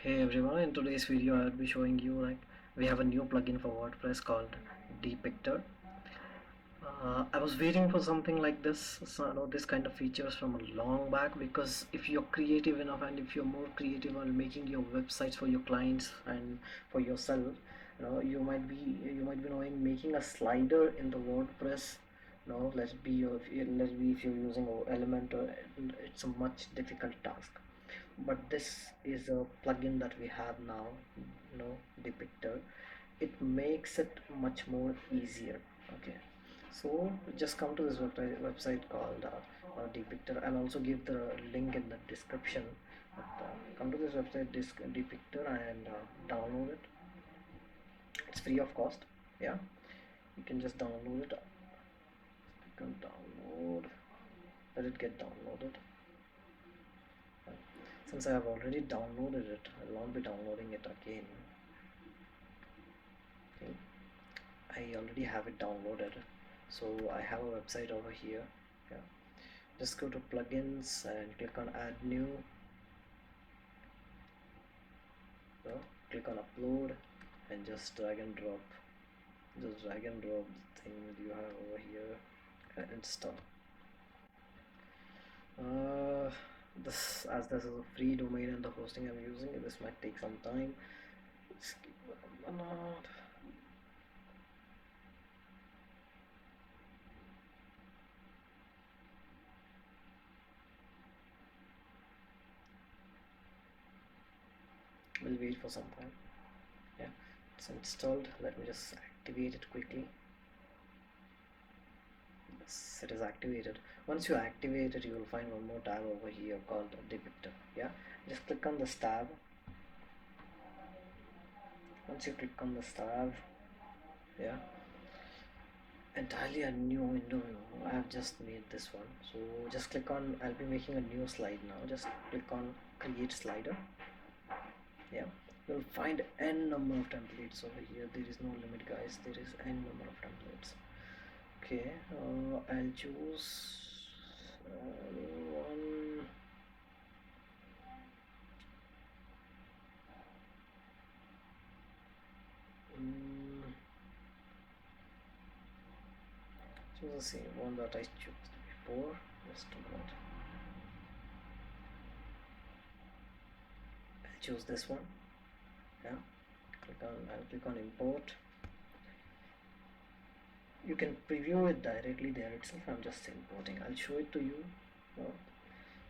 Hey everyone, in today's video I'll be showing you we have a new plugin for WordPress called Depictor. I was waiting for something like this, this kind of features from a long back, because if you're creative enough and if you're more creative on making your websites for your clients and for yourself, you might be knowing making a slider in the WordPress. Let it be if you're using Elementor, it's a much difficult task. But this is a plugin that we have now, Depictor. It makes it much more easier. Okay, so just come to this website called Depictor. I'll also give the link in the description. But, come to this website, Depictor, and download it. It's free of cost. Yeah, you can just download it. Click on download. Let it get downloaded. Since I have already downloaded it, I will not be downloading it again. Okay. I already have it downloaded, so I have a website over here. Yeah. Just go to plugins and click on add new. So click on upload and just drag and drop the thing that you have over here and install. This is a free domain and the hosting I'm using, this might take some time. Skip a lot. We'll wait for some time. Yeah, it's installed. Let me just activate it quickly. Yes, it is activated. Once you activate it, you will find one more tab over here called Depictor. Yeah, just click on this tab. Once you click on this tab, yeah, entirely a new window. I have just made this one, so just click on, I'll be making a new slide now. Just click on create slider. Yeah, you'll find n number of templates over here. There is no limit, guys. There is n number of templates. Okay, I'll choose one. Choose the same one that I chose before. Just a minute. I'll choose this one. Yeah, I'll click on import. You can preview it directly there itself. I'm just importing. I'll show it to you,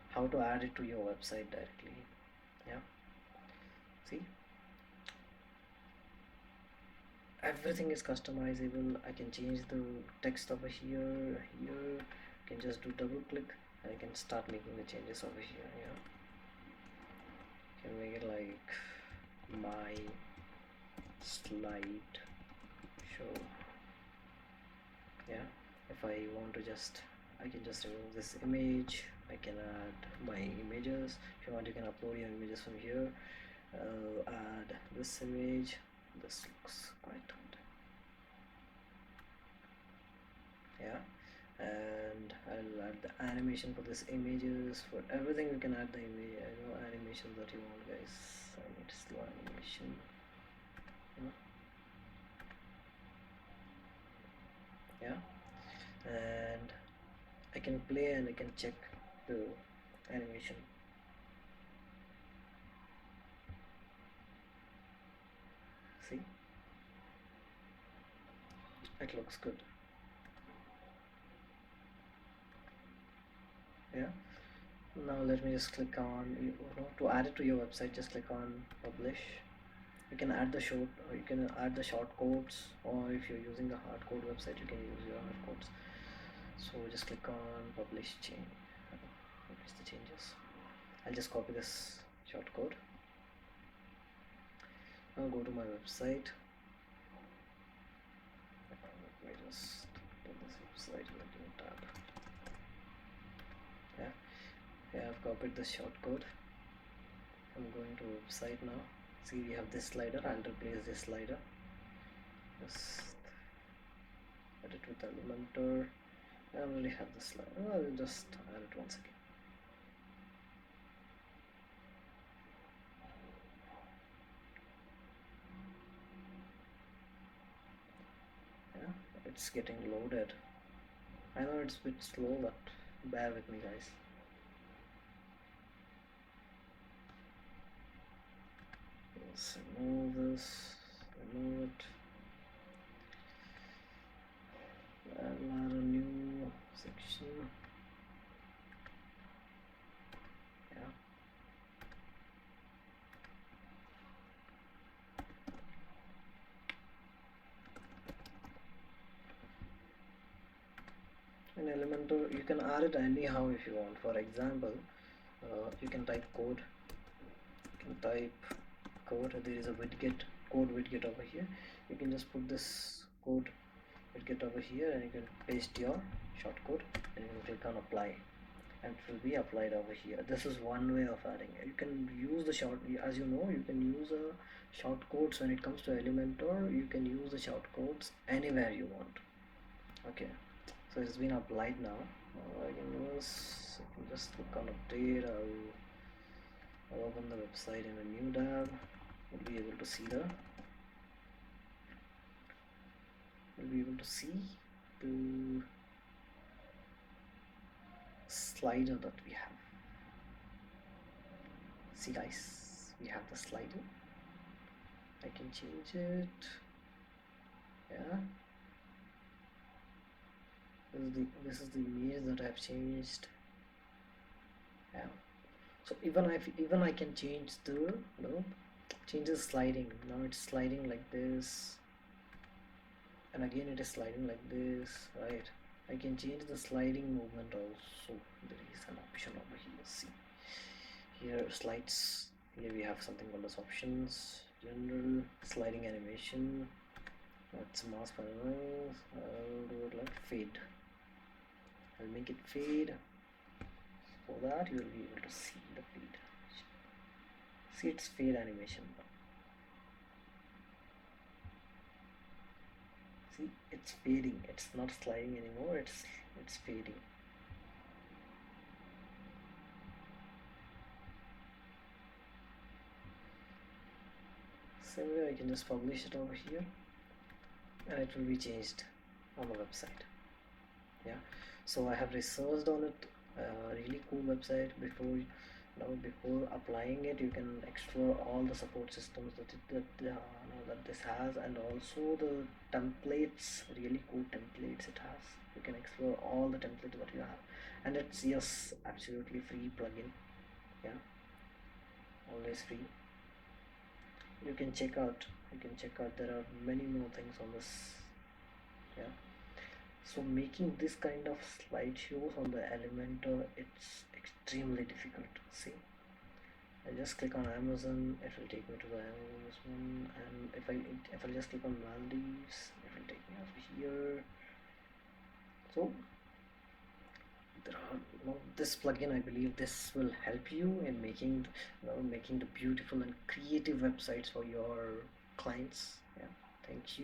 how to add it to your website directly. Yeah, see, everything is customizable. I can change the text over here. You can just do double click and I can start making the changes over here. Yeah, you can make it like my slide show. Yeah, if I want to I can just remove this image. I can add my images. If you want, you can upload your images from here. I'll add this image. This looks quite good. Yeah, and I'll add the animation for this images. For everything you can add the image, animation that you want, guys. I need slow animation. Yeah, and I can play and I can check the animation. See, it looks good. Yeah, now let me just click on, to add it to your website, just click on publish. You can add the short codes, or if you're using the hard code website, you can use your hard codes. So just click on publish change, publish the changes. I'll just copy this short code. Now go to my website. Let me just put this website in a new tab. Yeah, I've copied the short code. I'm going to website now. See, we have this slider. I'll replace this slider. Just edit with Elementor. I already have the slider. I'll just add it once again. it's getting loaded. I know it's a bit slow, but bear with me, guys. Let's remove this, remove it, and add a new section. Yeah. In Elementor, you can add it anyhow if you want. For example, you can type code. You can type code. There is a widget, code widget over here. You can just put this code widget over here, and you can paste your shortcode, and you can click on apply, and it will be applied over here. This is one way of adding it. You can use the as you know, you can use shortcodes when it comes to Elementor. You can use the shortcodes anywhere you want. Okay, so it's been applied now. I can just click on update. I'll open the website in a new tab. We'll be able to see the slider that we have. See, guys, we have the slider. I can change it. Yeah, this is the image that I've changed. Yeah, so even I can change the change the sliding. Now it's sliding like this, and again it is sliding like this, right? I can change the sliding movement also. There is an option over here. See, here slides. Here we have something called as options, general, sliding animation. That's mask panel. I'll do it like fade. I'll make it fade so that you will be able to see the fade. See, it's fade animation. See, it's fading. It's not sliding anymore. It's fading. Same way, I can just publish it over here, and it will be changed on the website. Yeah, so I have researched on it. Really cool website. Before applying it, you can explore all the support systems that this has, and also the templates. Really cool templates it has. You can explore all the templates that you have, and it's, yes, absolutely free plugin. Yeah, always free. You can check out. There are many more things on this. Yeah. So making this kind of slideshows on the Elementor, it's extremely difficult. See, I just click on Amazon, it will take me to the Amazon, and if I just click on Maldives, it will take me over here. So there are this plugin. I believe this will help you in making making the beautiful and creative websites for your clients. Yeah, thank you.